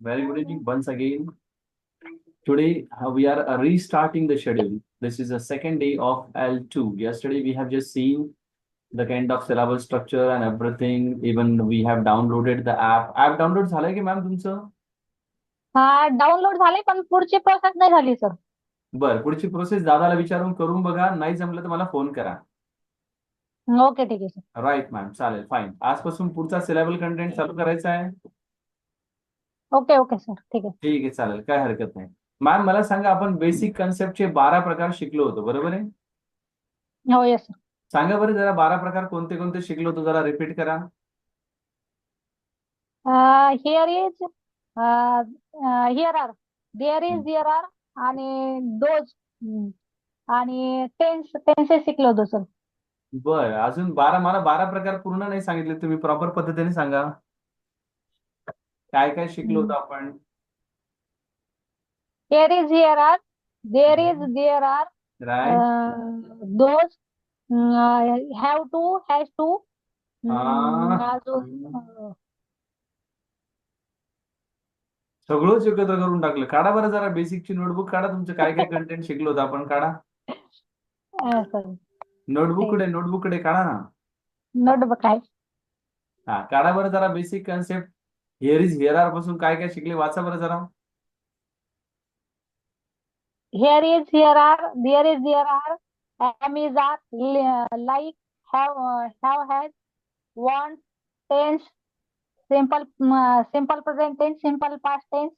Very good evening once again. Today we are restarting the schedule. This is the second day of L2. Yesterday we have just seen the kind of syllabus structure and everything. Even we have downloaded the app. App download झालंय की ma'am तुमचं? हा download झाले पण पुढची process नाही झाली sir. बरं, पुढची प्रोसेस दादाला विचारून करून बघा. नाही जमलं तर मला फोन करा. ओके ठीक आहे सर. राईट मॅम, चालेल, फाईन. आजपासून पुढचा सिलेबल कंटेंट चालू करायचा आहे. ओके ओके सर ठीक आहे. ठीक आहे, चालेल, काय हरकत नाही. मॅम मला सांगा, आपण बेसिक कन्सेप्टचे 12 प्रकार शिकलो होतो, बरोबर आहे? हो येस सर. सांगा बरं जरा 12 प्रकार कोणते कोणते शिकलो होतो, जरा रिपीट करा. Here is here are there is here are आणि दोज आणि टेन्सेस शिकलो होतो सर. बर, अजून 12, मला 12 प्रकार पूर्ण नाही सांगितले तुम्ही. प्रॉपर पद्धतीने सांगा काय काय शिकलो होतो आपण. Here is here are there is there are right. Those have to has to अजून सगळंच एकत्र करून टाकलं. काढा बरं जरा बेसिकची नोटबुक काढा. तुमचं काय काय कंटेंट शिकलो होतं आपण, काढा. सर नोटबुक कडे काढा ना. नोटबुक आहे. हा, काढा बरं जरा basic concept. Here is here are पासून काय काय शिकले, वाचा बरं जरा. Here is, here are, there is, there are, am is, are, like, have, has, want, tense, simple present tense, simple past tense,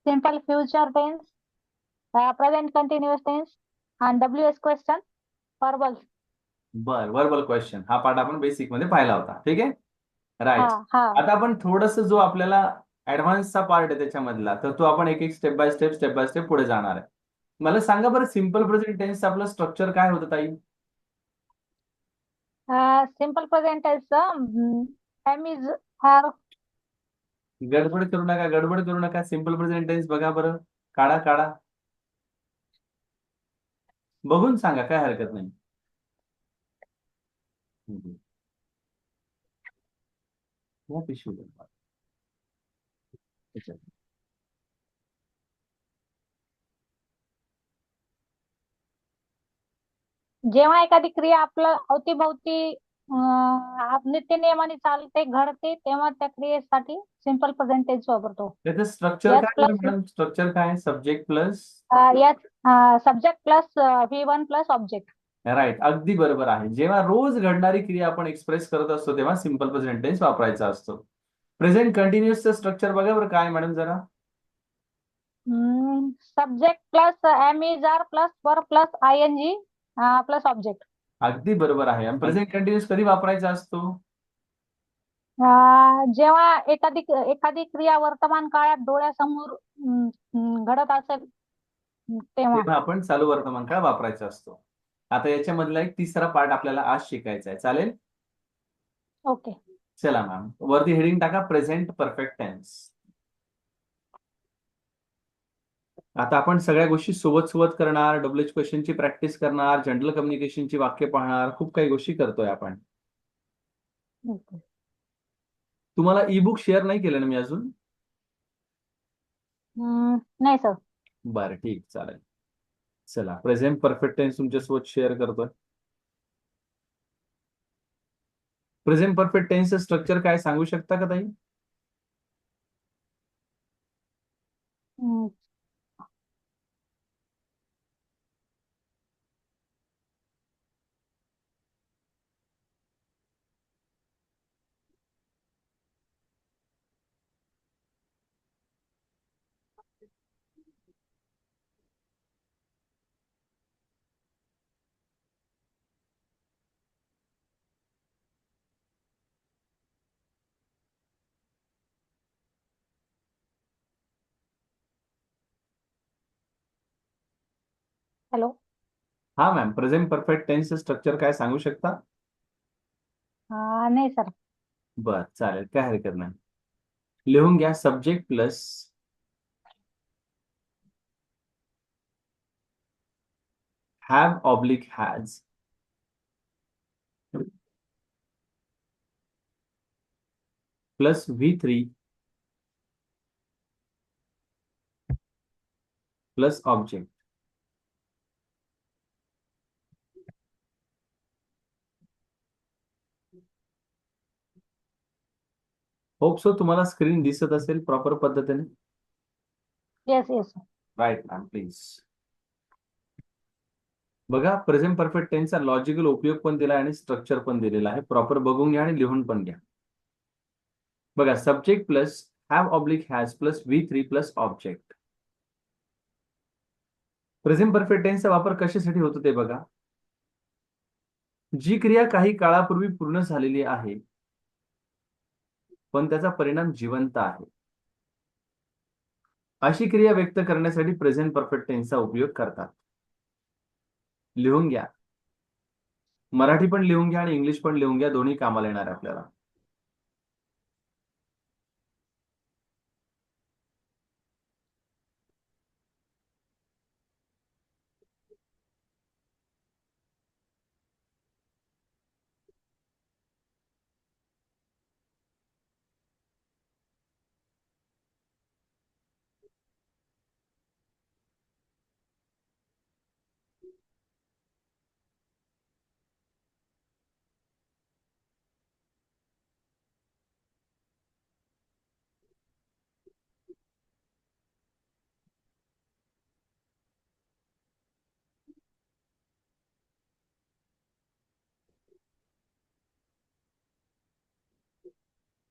simple future tense, present continuous tense, and WS question, verbals. बर, verbal question हा part आपण basic मध्ये पाहिला होता. ठीक आहे, हा right. हा. आता आपण थोडस जो आपल्याला ऍडव्हान्सचा पार्ट आहे त्याच्यामधला, तर तो आपण एक एक स्टेप बाय स्टेप पुढे जाणार आहे. मला सांगा बरं, सिम्पल प्रेझेंट टेन्स आपलं स्ट्रक्चर काय होतं ताई? Simple present tense, am is, have, गडबड करू नका. सिम्पल प्रेझेंट टेन्स बघा बरं, काढा काढा, बघून सांगा, काय हरकत नाही. या पिशवी जेव्हा एखादी क्रिया आपल्या अवतीभोवती नित्य नियमाने चालते घडते तेव्हा त्या क्रियेसाठी सिंपल प्रेझेंट टेन्स वापरतो. त्याचं स्ट्रक्चर याच काय बरं प्लस मॅडम? स्ट्रक्चर काय? सब्जेक्ट प्लस याच subject plus V1 plus object. Right, अगदी बरोबर आहे. जेव्हा रोज घडणारी क्रिया आपण एक्सप्रेस करत असतो तेव्हा सिम्पल प्रेझेंट टेन्स वापरायचा असतो. प्रेझेंट कंटिन्युअसचं स्ट्रक्चर बघा बरं काय मॅडम जरा. Subject plus am is are plus verb plus ING plus object. अगदी बरोबर आहे. आणि प्रेझेंट कंटिन्युअस कधी वापरायचा असतो? जेव्हा एखादी क्रिया वर्तमान काळात डोळ्यासमोर घडत असेल तेव्हा. तेव्हा आपण चालू वर्तमान काळ वापरायचा असतो. आता याच्यामधला एक तिसरा पार्ट आपल्याला आज शिकायचा आहे, चालेल? ओके. चला मॅम, वरती हेडिंग टाका, प्रेझेंट परफेक्ट टेन्स. आता आपण सगळ्या गोष्टी सोबत सोबत करणार, डब्ल्यूएच क्वेश्चनची प्रॅक्टिस करणार, जनरल कम्युनिकेशनची वाक्य पाहणार, खूप काही गोष्टी करतोय आपण. तुम्हाला ई बुक शेअर नाही केलं ना मी अजून? नाही सर. बरं, ठीक, चालेल. चला, प्रेझेंट परफेक्ट टेन्स तुमच्यासोबत शेअर करतोय. प्रेझेंट परफेक्ट टेन्सचं स्ट्रक्चर काय सांगू शकता का ताई? हॅलो. हा मॅम, प्रेझेंट परफेक्ट टेन्सचं स्ट्रक्चर काय सांगू शकता? नाही सर. बर, चालेल, काय हरकत नाही. लिहून घ्या, subject plus have oblique has plus V3 plus object. Hope so तुम्हाला स्क्रीन दिसत असेल प्रॉपर पद्धतीने. Yes yes. Right ma'am please. बघा प्रेझेंट परफेक्ट टेन्सचा लॉजिकल उपयोग पण दिला आणि स्ट्रक्चर पण दिलेला आहे. प्रॉपर बघून घ्या आणि लिहून पण घ्या. बघा subject plus have oblique has plus V3 plus object. Present perfect टेन्सचा वापर कशासाठी होतो ते बघा. जी क्रिया काही काळापूर्वी पूर्ण झालेली आहे पण त्याचा परिणाम जिवंत आहे, अशी क्रिया व्यक्त करण्यासाठी प्रेझेंट परफेक्ट टेन्सचा उपयोग करतात. लिहून घ्या. मराठी पण लिहून घ्या आणि इंग्लिश पण लिहून घ्या. दोन्ही कामाला येणार आहे आपल्याला.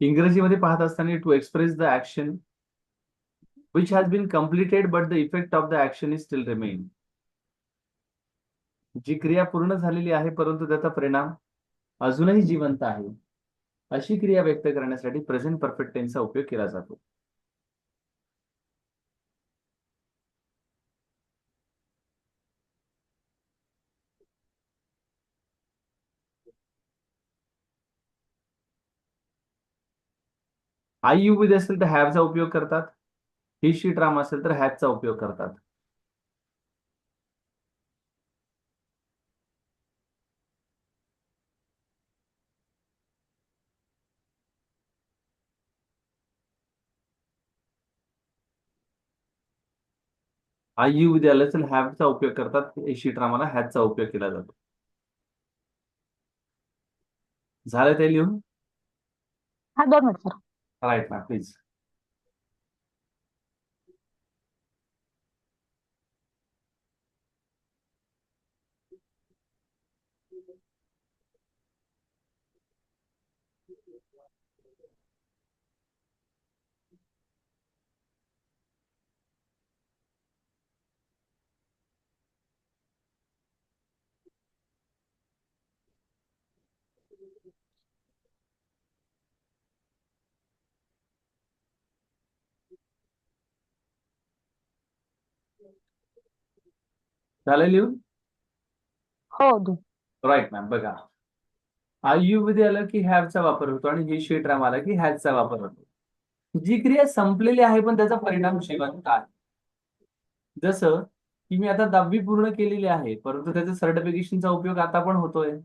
इंग्रजीमध्ये पाहत असताना to express the action which has been completed but the effect of the action is still remain. जी क्रिया पूर्ण झालेली आहे परंतु त्याचा परिणाम अजूनही जिवंत आहे, अशी क्रिया व्यक्त करण्यासाठी प्रेझेंट परफेक्ट टेन्सचा उपयोग केला जातो. आय यू विथ असेल तर हॅवचा उपयोग करतात. ही शी ट्राम असेल तर हॅजचा उपयोग करतात. आय यू विथ असेल हॅवचा उपयोग करतात. शी ट्रामाला हॅजचा उपयोग केला जातो. झालं ते लिहून. हा 2 minute sir. Right ma'am please. झालं लिहून. हो दे. Right ma'am. बघा आय यू मध्ये आलं की हॅवचा वापर होतो आणि ही शी ट्राम आला की हॅजचा वापर होतो. जी क्रिया संपलेली आहे पण त्याचा परिणाम जिवंत आहे. जसं की मी आता 10वी पूर्ण केलेली आहे परंतु त्याचा सर्टिफिकेशनचा उपयोग आता पण होतोय.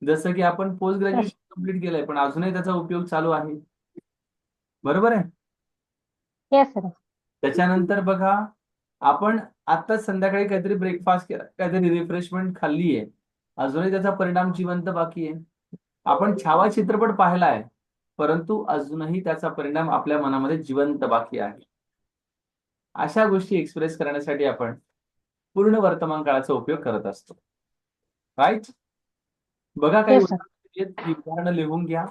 जसं की आपण पोस्ट येस ग्रॅज्युएशन कम्प्लीट केलंय पण अजूनही त्याचा उपयोग चालू आहे. बरोबर आहे. Yes sir. त्याच्यानंतर बघा आपण आता संध्याकाळी काहीतरी ब्रेकफास्ट केला, काहीतरी रिफ्रेशमेंट खाल्ली आहे, अजूनही त्याचा परिणाम जिवंत बाकी आहे. आपण छावा चित्रपट पाहिलाय परंतु अजूनही त्याचा परिणाम आपल्या मनामध्ये जिवंत बाकी आहे. अशा गोष्टी एक्सप्रेस करण्यासाठी आपण पूर्ण वर्तमान काळाचा उपयोग करत असतो. राईट. बघा काही येस सर. उदाहरणं लिहून घ्या.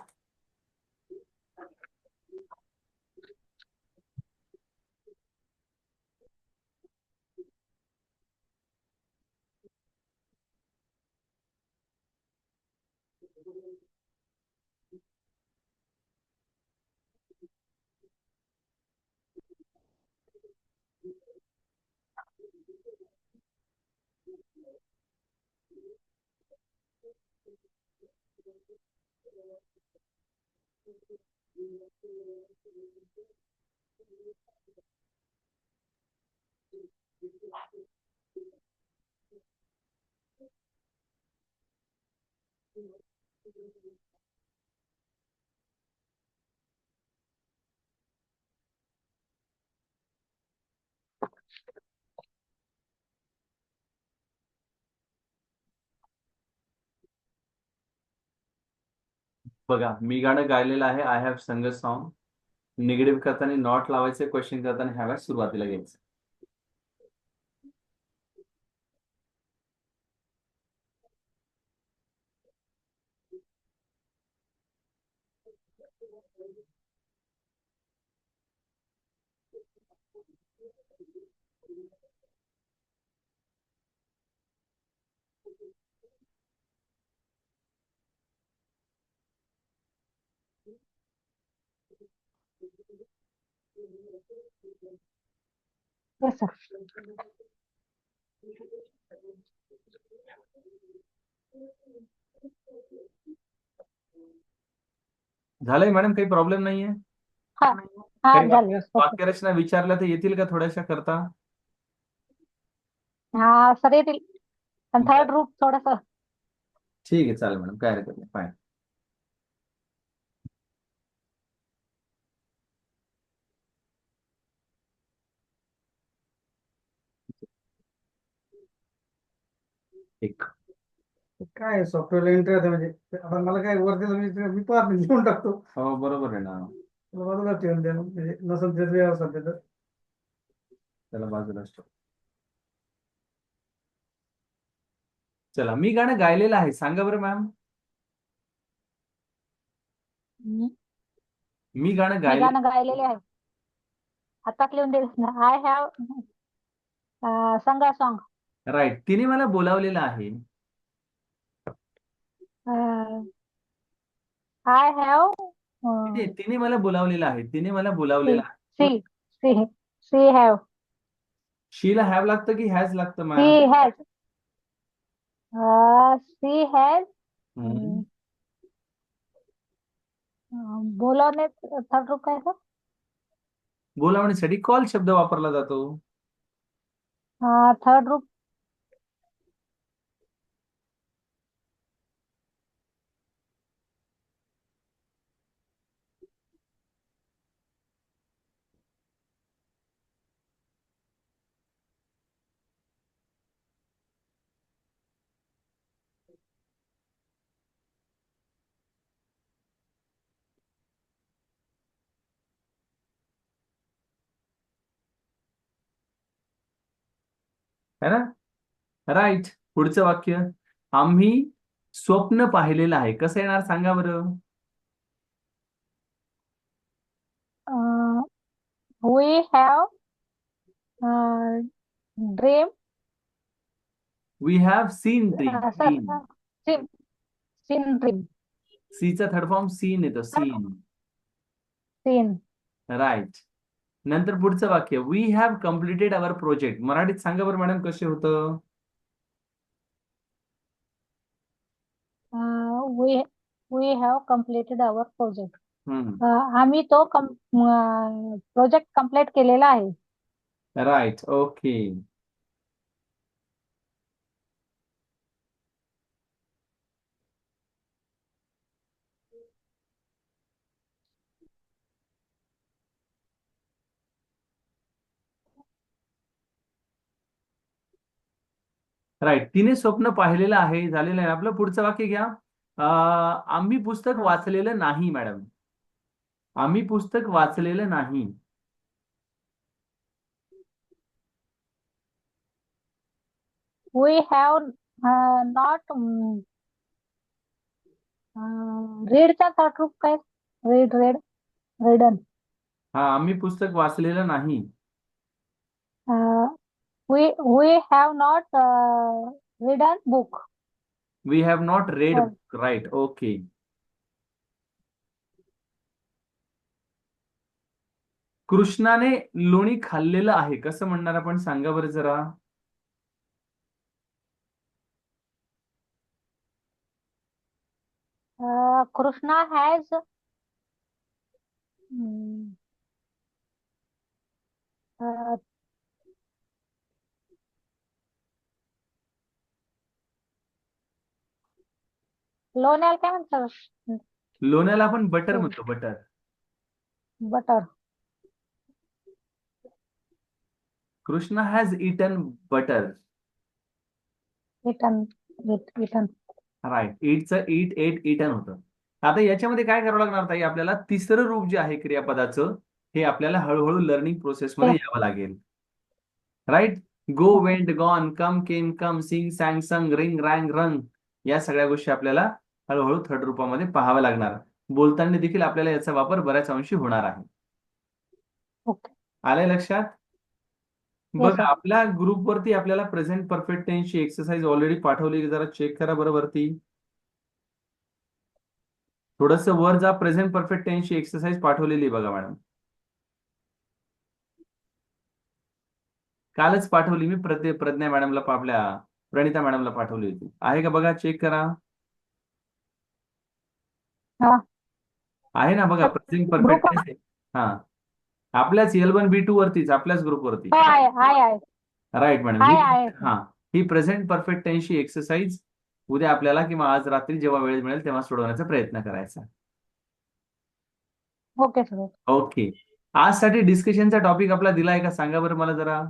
बघा, मी गाणं गायलेलं आहे. आय हॅव संग सॉन्ग. निगेटिव्ह करताना नॉट लावायचे, क्वेश्चन करताना हॅव सुरुवातीला घ्यायचं. Yes, sir. झालंय मॅडम, काही प्रॉब्लेम नाहीये. हा हा काही झालं ओके. वाक्यरचना विचारल्या तर येतील का थोड्याशा करता? हा सर येतील, पण बरं. थर्ड ग्रुप थोडस. ठीक आहे, चालेल मॅडम, काय हरकत नाही, फाईन. एक काय सॉफ्टवेअर एंट्री होते म्हणजे आता मला काय वरती मी पाहत नाही, लिहून टाकतो. हो, बरोबर आहे ना. मला बाजूला ठेवून द्या म्हणजे नसेल ते व्यवस्था तर. त्याला बाजूला ठेव. चला, मी गाणं गायलेलं आहे, सांगा बरं मॅम. मी गाणं मी गायले गाणं गायलेले आहे. हातात लिहून दे. आय हॅव संगा सॉन्ग. राईट. तिने मला बोलावलेलं आहे. आय हॅव तिने मला बोलावलेलं आहे. तिने मला बोलावलेलं आहे. सी सी सी हॅव शीला हॅव लागतं की हॅज लागतं she ma'am? Has she has बोलवणे थर्ड ग्रुप काय सर? बोलावण्यासाठी कॉल शब्द वापरला जातो. थर्ड ग्रुप है ना? राईट. पुढचं वाक्य, आम्ही स्वप्न पाहिलेलं आहे, कसं येणार सांगा बरं? We have dream. We have seen dream. Sir seen seen dream. सीचा थर्ड फॉर्म सीन येतो, सीन. Seen right. नंतर पुढचं वाक्य, we have completed our project. मराठीत सांगा बरं मॅडम, कसे होतं? We we have completed our project. Hmm. आम्ही तो प्रोजेक्ट कम्प्लीट केलेला आहे. राईट. ओके. राईट. तिने स्वप्न पाहिलेलं आहे, झालेलं आहे. आपलं पुढचं वाक्य घ्या. आम्ही पुस्तक वाचलेलं नाही मॅडम. आम्ही पुस्तक वाचलेलं नाही. वी हॅव नॉट रीडचा थर्ड ग्रुप काय? रेड रेडन. हा, आम्ही पुस्तक वाचलेलं नाही. वी हॅव नॉट रीडन book. We have not read. Right. Okay. कृष्णाने लोणी खाल्लेलं आहे, कसं म्हणणार आपण सांगा बरं जरा? कृष्णा हॅज लोण्याला काय म्हणतात? लोण्याला आपण बटर म्हणतो, butter. Butter. Krishna has eaten butter. Written. Right. ईटचं ईट, एट, इटन होतं. आता याच्यामध्ये काय करावं लागणार ताई आपल्याला तिसरं रूप जे आहे क्रियापदाचं हे आपल्याला हळूहळू लर्निंग प्रोसेसमध्ये यावं लागेल. राईट. गो, वेंट, गॉन, कम, केम, कम, सिंग, सॅंग, संग, रिंग, रँग, रंग या सगळ्या गोष्टी आपल्याला हळूहळू थर्ड रूपामध्ये पाहाव्या लागणार. बोलताना देखील आपल्याला याचा वापर बऱ्याच अंशी होणार आहे. ओके. आलंय लक्षात? येस बघा सर. आपल्या ग्रुपवरती आपल्याला प्रेझेंट परफेक्ट टेन्सची एक्सरसाइज ऑलरेडी पाठवली, जरा चेक करा बरं वरती. थोडस वर जा, प्रेझेंट परफेक्ट टेन्सची एक्सरसाइज पाठवलेली आहे बघा मॅडम. कालच पाठवली मी प्रज्ञा मॅडमला, आपल्या प्रणिता मॅडमला पाठवली होती. आहे का बघा, चेक करा. हा. आहे ना बघा, प्रेझेंट परफेक्ट ग्रुप. टेन्स. हा, आपल्याच L1B2 वरतीच, आपल्याच ग्रुप वरती. हो, आहे. Right madam. आहे. हा, ही प्रेझेंट परफेक्ट टेन्सची एक्सरसाइज उद्या आपल्याला किंवा आज रात्री जेव्हा वेळ मिळेल तेव्हा सोडवण्याचा प्रयत्न करायचा. Okay sir. ओके. आजसाठी डिस्कशनचा टॉपिक आपला दिलाय का सांगा बरं मला जरा.